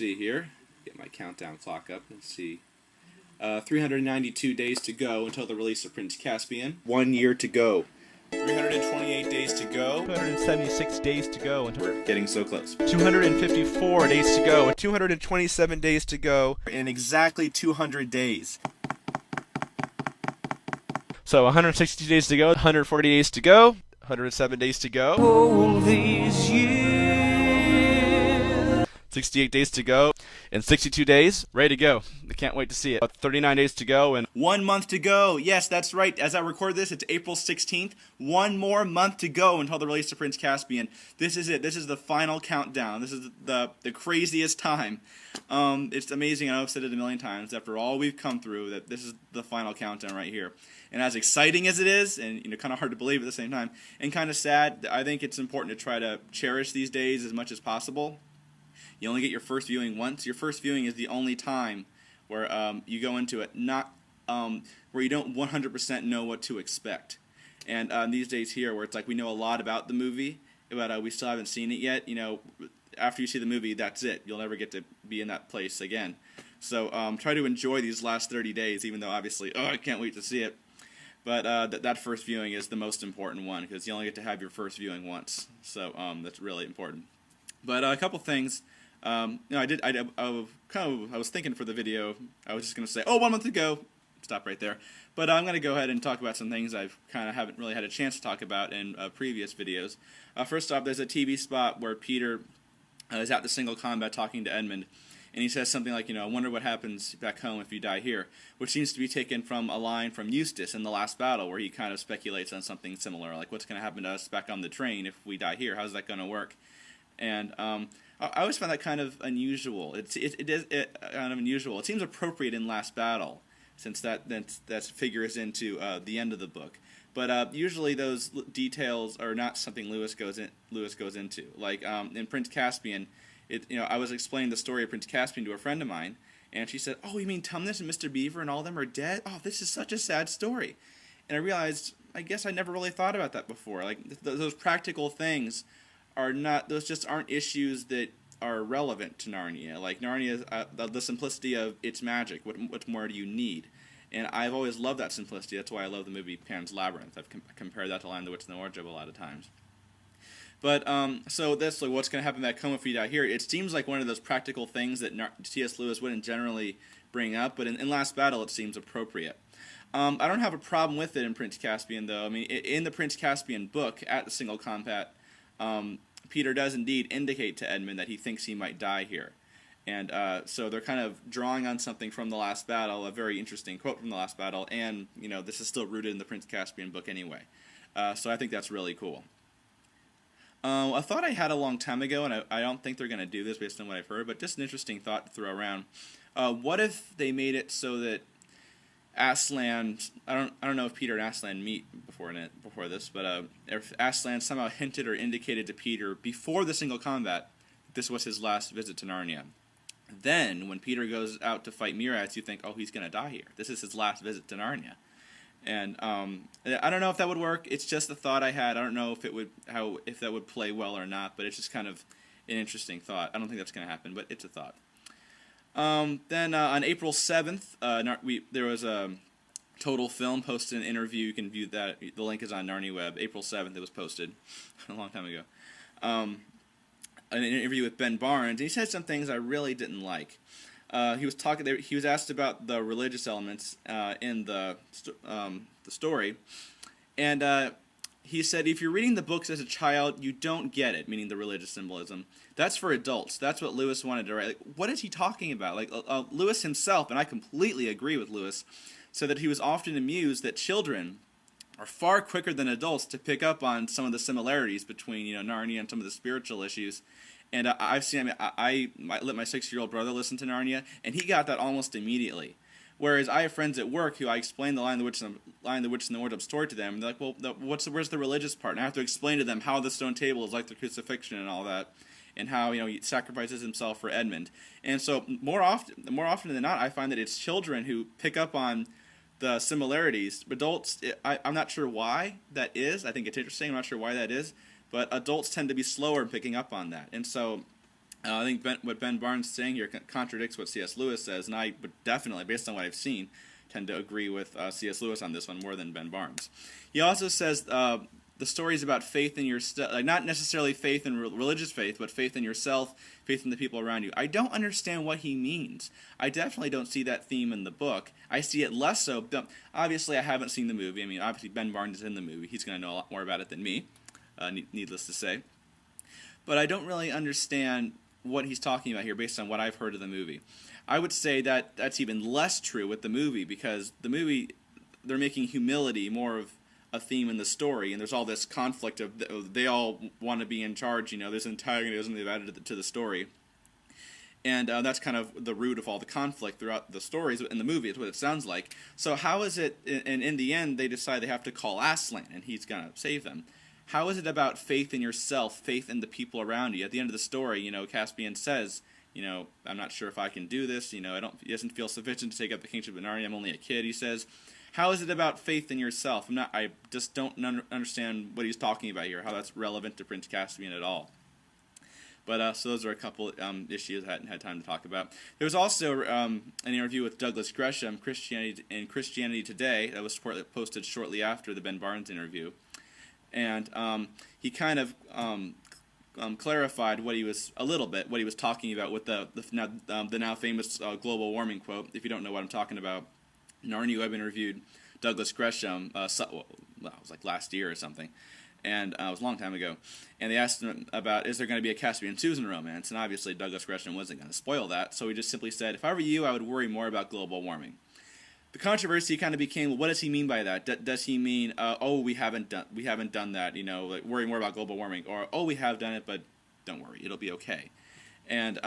see here. Get my countdown clock up. Let's see. 392 days to go until the release of Prince Caspian. 1 year to go. 328 days to go. 276 days to go. We're getting so close. 254 days to go. 227 days to go. In exactly 200 days. So 160 days to go. 140 days to go. 107 days to go. All these years. 68 days to go. In 62 days, ready to go. I can't wait to see it. 39 days to go and 1 month to go. Yes, that's right. As I record this, it's April 16th. 1 more month to go until the release of Prince Caspian. This is it. This is the final countdown. This is the craziest time. It's amazing. I know I've said it a million times. After all we've come through, that this is the final countdown right here. And as exciting as it is, and kind of hard to believe at the same time, and kind of sad, I think it's important to try to cherish these days as much as possible. You only get your first viewing once. Your first viewing is the only time where you go into it where you don't 100% know what to expect. And these days here, where it's like we know a lot about the movie, but we still haven't seen it yet. After you see the movie, that's it. You'll never get to be in that place again. So try to enjoy these last 30 days, even though obviously, I can't wait to see it. But that first viewing is the most important one because you only get to have your first viewing once. So that's really important. But a couple things. I was thinking for the video, I was just going to say, 1 month to go, stop right there. But I'm going to go ahead and talk about some things I've kind of haven't really had a chance to talk about in previous videos. First off, there's a TV spot where Peter is out to single combat talking to Edmund, and he says something like, I wonder what happens back home if you die here, which seems to be taken from a line from Eustace in The Last Battle, where he kind of speculates on something similar, like what's going to happen to us back on the train if we die here, how's that going to work? And I always find that kind of unusual. It is kind of unusual. It seems appropriate in Last Battle, since that figures into the end of the book. But usually those details are not something Lewis goes into. Like in Prince Caspian, I was explaining the story of Prince Caspian to a friend of mine, and she said, "Oh, you mean Tumnus and Mr. Beaver and all of them are dead? Oh, this is such a sad story." And I realized, I guess I never really thought about that before. Like those practical things those just aren't issues that are relevant to Narnia. Like Narnia is the simplicity of its magic. What more do you need? And I've always loved that simplicity. That's why I love the movie Pan's Labyrinth. I've compared that to Lion, the Witch, and the Wardrobe a lot of times. But so that's like what's going to happen back home if we die here. It seems like one of those practical things that C.S. Lewis wouldn't generally bring up, but in Last Battle it seems appropriate. I don't have a problem with it in Prince Caspian, though. I mean, in the Prince Caspian book, at the single combat, Peter does indeed indicate to Edmund that he thinks he might die here. And so they're kind of drawing on something from The Last Battle, a very interesting quote from The Last Battle, and this is still rooted in the Prince Caspian book anyway. So I think that's really cool. A thought I had a long time ago, and I don't think they're going to do this based on what I've heard, but just an interesting thought to throw around. What if they made it so that Aslan, I don't know if Peter and Aslan meet before this, but if Aslan somehow hinted or indicated to Peter before the single combat this was his last visit to Narnia. Then, when Peter goes out to fight Mirax, you think, oh, he's going to die here. This is his last visit to Narnia. And I don't know if that would work. It's just a thought I had. I don't know if that would play well or not, but it's just kind of an interesting thought. I don't think that's going to happen, but it's a thought. Then on April 7th, there was a Total Film posted an interview. You can view that. The link is on Narnia Web. April 7th, it was posted a long time ago. An interview with Ben Barnes, and he said some things I really didn't like. He was asked about the religious elements in the story, and he said, if you're reading the books as a child, you don't get it, meaning the religious symbolism. That's for adults. That's what Lewis wanted to write. Like, what is he talking about? Like Lewis himself, and I completely agree with Lewis, said that he was often amused that children are far quicker than adults to pick up on some of the similarities between Narnia and some of the spiritual issues. And I've seen. I let my 6-year-old brother listen to Narnia, and he got that almost immediately. Whereas I have friends at work who I explain the Lion, the Witch, and the Wardrobe story to them, and they're like, well, where's the religious part? And I have to explain to them how the stone table is like the crucifixion and all that, and how he sacrifices himself for Edmund. And so more often than not, I find that it's children who pick up on the similarities. Adults, I'm not sure why that is. I think it's interesting. I'm not sure why that is. But adults tend to be slower in picking up on that. And so I think what Ben Barnes is saying here contradicts what C.S. Lewis says, and I would definitely, based on what I've seen, tend to agree with C.S. Lewis on this one more than Ben Barnes. He also says the stories about faith in yourself, like not necessarily faith in religious faith, but faith in yourself, faith in the people around you. I don't understand what he means. I definitely don't see that theme in the book. I see it less so. Obviously, I haven't seen the movie. I mean, obviously, Ben Barnes is in the movie. He's going to know a lot more about it than me, needless to say. But I don't really understand what he's talking about here based on what I've heard of the movie. I would say that that's even less true with the movie, because the movie, they're making humility more of a theme in the story, and there's all this conflict of they all want to be in charge. You know, there's antagonism they've added to the story, and that's kind of the root of all the conflict throughout the stories in the movie. Is what it sounds like. So how is it? And in the end, they decide they have to call Aslan, and he's gonna save them. How is it about faith in yourself, faith in the people around you? At the end of the story, you know, Caspian says, you know, I'm not sure if I can do this. You know, he doesn't feel sufficient to take up the kingship of Narnia. I'm only a kid, he says. How is it about faith in yourself? I just don't understand what he's talking about here, how that's relevant to Prince Caspian at all. But so those are a couple issues I hadn't had time to talk about. There was also an interview with Douglas Gresham, Christianity Today, that was posted shortly after the Ben Barnes interview. And he kind of clarified what he was talking about with the now famous global warming quote. If you don't know what I'm talking about, Narnia Web interviewed Douglas Gresham. It was like last year or something, and it was a long time ago. And they asked him about, is there going to be a Caspian Susan romance? And obviously Douglas Gresham wasn't going to spoil that, so he just simply said, if I were you, I would worry more about global warming. The controversy kind of became, well, what does he mean by that? Does he mean, we haven't done that, you know, like worry more about global warming, or we have done it, but don't worry, it'll be okay. And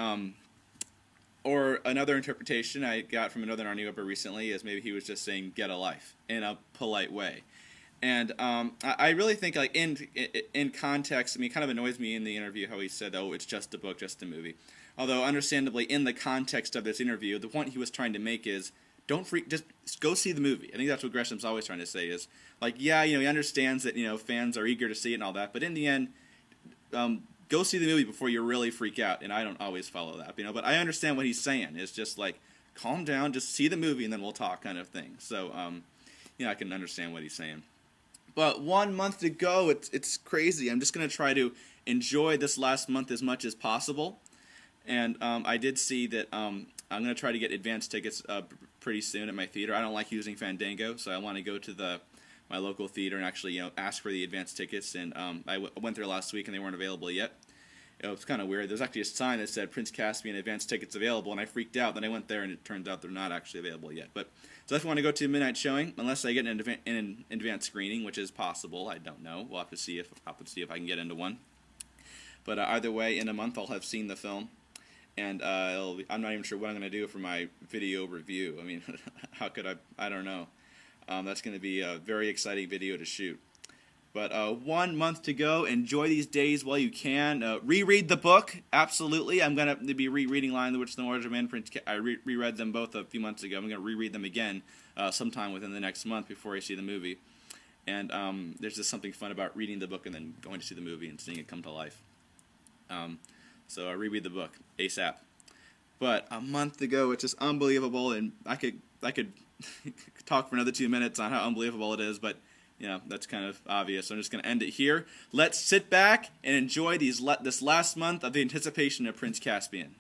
or another interpretation I got from another Narnia Webber recently is maybe he was just saying get a life in a polite way. And I really think, like, in context, I mean, it kind of annoys me in the interview how he said, it's just a book, just a movie. Although, understandably, in the context of this interview, the point he was trying to make is, just go see the movie. I think that's what Gresham's always trying to say is, like, yeah, you know, he understands that, you know, fans are eager to see it and all that, but in the end, go see the movie before you really freak out. And I don't always follow that, you know, but I understand what he's saying. It's just like, calm down, just see the movie and then we'll talk, kind of thing. So, you know, I can understand what he's saying. But 1 month to go, it's crazy. I'm just going to try to enjoy this last month as much as possible. And I did see that I'm going to try to get advance tickets pretty soon at my theater. I don't like using Fandango, so I want to go to my local theater and actually, you know, ask for the advance tickets. And I went there last week and they weren't available yet. It was kind of weird. There's actually a sign that said Prince Caspian advance tickets available, and I freaked out. Then I went there and it turns out they're not actually available yet. But so if I want to go to a midnight showing, unless I get an advanced screening, which is possible, I don't know. We'll have to see if I can get into one. But either way, in a month I'll have seen the film. And I'm not even sure what I'm going to do for my video review. I mean, how could I? I don't know. That's going to be a very exciting video to shoot. But 1 month to go. Enjoy these days while you can. Reread the book. Absolutely. I'm going to be rereading Lion, the Witch, and the Wardrobe Man. I reread them both a few months ago. I'm going to reread them again sometime within the next month before I see the movie. And there's just something fun about reading the book and then going to see the movie and seeing it come to life. So I reread the book ASAP. But a month to go, it's just unbelievable, and I could talk for another 2 minutes on how unbelievable it is, but you know, that's kind of obvious. So I'm just going to end it here. Let's sit back and enjoy this last month of the anticipation of Prince Caspian.